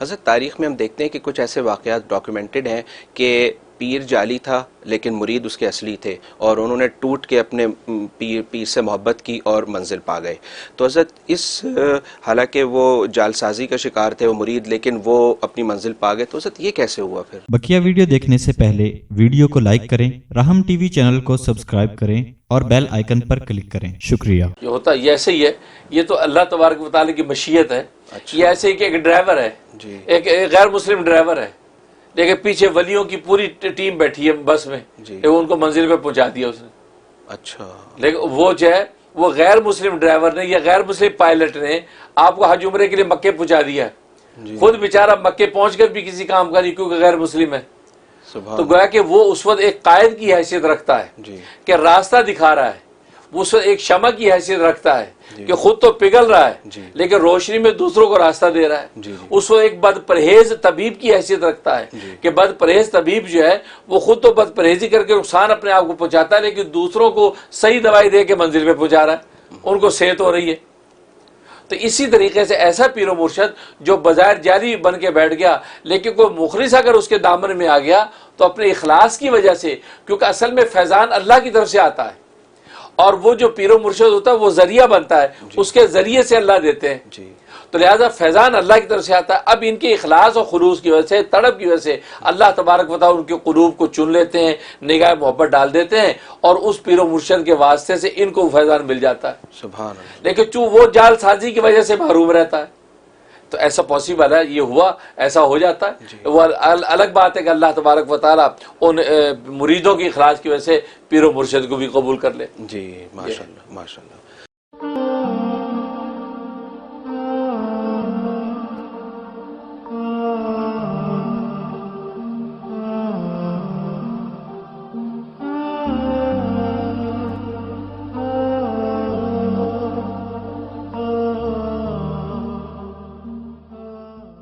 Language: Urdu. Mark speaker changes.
Speaker 1: حضرت تاریخ میں ہم دیکھتے ہیں کہ کچھ ایسے واقعات ڈاکیومنٹڈ ہیں کہ پیر جعلی تھا لیکن مرید اس کے اصلی تھے، اور انہوں نے ٹوٹ کے اپنے پیر سے محبت کی اور منزل پا گئے. تو حضرت حالانکہ وہ جعل سازی کا شکار تھے وہ مرید، لیکن وہ اپنی منزل پا گئے، تو حضرت یہ کیسے ہوا پھر؟
Speaker 2: بقیہ ویڈیو دیکھنے سے پہلے ویڈیو کو لائک کریں، رحم ٹی وی چینل کو سبسکرائب کریں اور بیل آئیکن پر کلک کریں. شکریہ.
Speaker 3: یہ ہوتا یہ ایسے ہی ہے، یہ تو اللہ تبارک و تعالی کی مشیت ہے. یہ ایسے ہی کہ ایک ڈرائیور ہے، ایک غیر مسلم ڈرائیور ہے، لیکن پیچھے ولیوں کی پوری ٹیم بیٹھی ہے بس میں، لیکن ان کو منزل پہ پہنچا دیا اس نے.
Speaker 1: اچھا.
Speaker 3: لیکن وہ جو ہے وہ غیر مسلم ڈرائیور نے یا غیر مسلم پائلٹ نے آپ کو حج عمرے کے لیے مکے پہنچا دیا ہے، خود بیچارہ مکے پہنچ کر بھی کسی کام کا نہیں کیونکہ غیر مسلم ہے. تو گویا کہ وہ اس وقت ایک قائد کی حیثیت رکھتا ہے کہ راستہ دکھا رہا ہے، وہ اس وقت ایک شمع کی حیثیت رکھتا ہے کہ خود تو پگھل رہا ہے لیکن روشنی میں دوسروں کو راستہ دے رہا ہے. اس وقت ایک بد پرہیز طبیب کی حیثیت رکھتا ہے کہ بد پرہیز طبیب جو ہے وہ خود تو بد پرہیزی کر کے نقصان اپنے آپ کو پہنچاتا ہے لیکن دوسروں کو صحیح دوائی دے کے منزل پہ پہنچا رہا ہے، ان کو صحت ہو رہی ہے. تو اسی طریقے سے ایسا پیر و مرشد جو بظاہر جعلی بن کے بیٹھ گیا لیکن کوئی مخلص اگر اس کے دامن میں آ گیا تو اپنے اخلاص کی وجہ سے، کیونکہ اصل میں فیضان اللہ کی طرف سے آتا ہے اور وہ جو پیر و مرشد ہوتا ہے وہ ذریعہ بنتا ہے، اس کے ذریعے سے اللہ دیتے ہیں. تو لہٰذا فیضان اللہ کی طرف سے آتا ہے. اب ان کے اخلاص اور خلوص کی وجہ سے، طلب کی وجہ سے اللہ تبارک و تعالی ان کے قلوب کو چن لیتے ہیں، نگاہ محبت ڈال دیتے ہیں اور اس پیر و مرشد کے واسطے سے ان کو فیضان مل جاتا ہے.
Speaker 1: سبحان اللہ.
Speaker 3: لیکن چونکہ وہ جعل سازی کی وجہ سے محروم رہتا ہے تو ایسا پاسبل ہے، یہ ہوا، ایسا ہو جاتا ہے. وہ الگ بات ہے کہ اللہ تبارک و تعالیٰ ان مریدوں کی اخلاص کی وجہ سے پیر و مرشد کو بھی قبول کر لے.
Speaker 1: جی ماشاءاللہ ماشاءاللہ.